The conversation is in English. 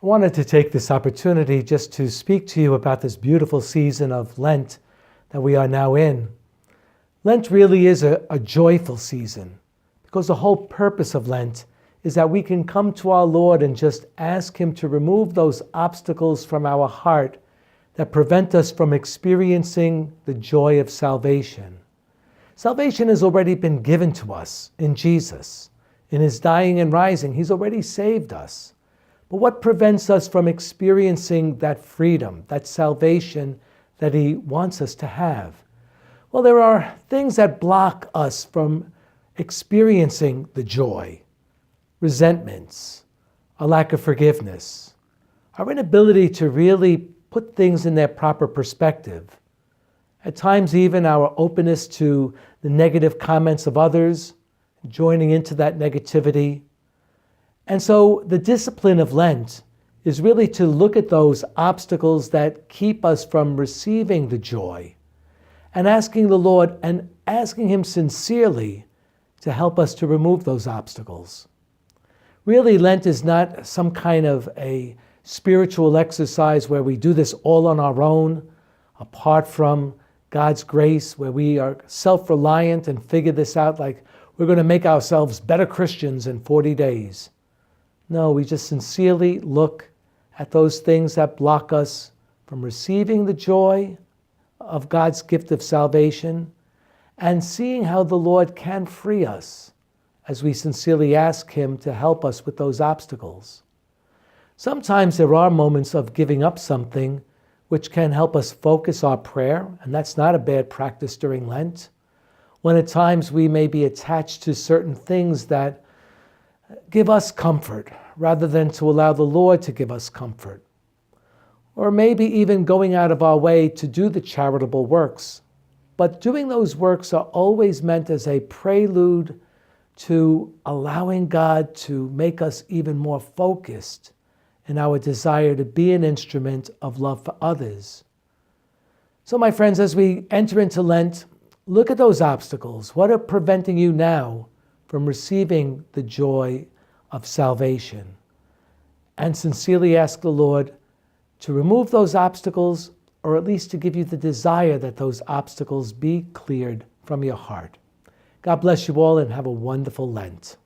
I wanted to take this opportunity just to speak to you about this beautiful season of Lent that we are now in. Lent really is a joyful season because the whole purpose of Lent is that we can come to our Lord and just ask Him to remove those obstacles from our heart that prevent us from experiencing the joy of salvation. Salvation has already been given to us in Jesus. In His dying and rising, He's already saved us. But what prevents us from experiencing that freedom, that salvation that He wants us to have? Well, there are things that block us from experiencing the joy. Resentments, a lack of forgiveness, our inability to really put things in their proper perspective. At times even our openness to the negative comments of others, joining into that negativity. And so the discipline of Lent is really to look at those obstacles that keep us from receiving the joy and asking the Lord and asking Him sincerely to help us to remove those obstacles. Really, Lent is not some kind of a spiritual exercise where we do this all on our own, apart from God's grace, where we are self-reliant and figure this out like we're going to make ourselves better Christians in 40 days. No, we just sincerely look at those things that block us from receiving the joy of God's gift of salvation and seeing how the Lord can free us as we sincerely ask Him to help us with those obstacles. Sometimes there are moments of giving up something which can help us focus our prayer, and that's not a bad practice during Lent. When at times we may be attached to certain things that give us comfort rather than to allow the Lord to give us comfort. Or maybe even going out of our way to do the charitable works. But doing those works are always meant as a prelude to allowing God to make us even more focused in our desire to be an instrument of love for others. So my friends, as we enter into Lent, look at those obstacles. What are preventing you now from receiving the joy of salvation? And sincerely ask the Lord to remove those obstacles, or at least to give you the desire that those obstacles be cleared from your heart. God bless you all and have a wonderful Lent.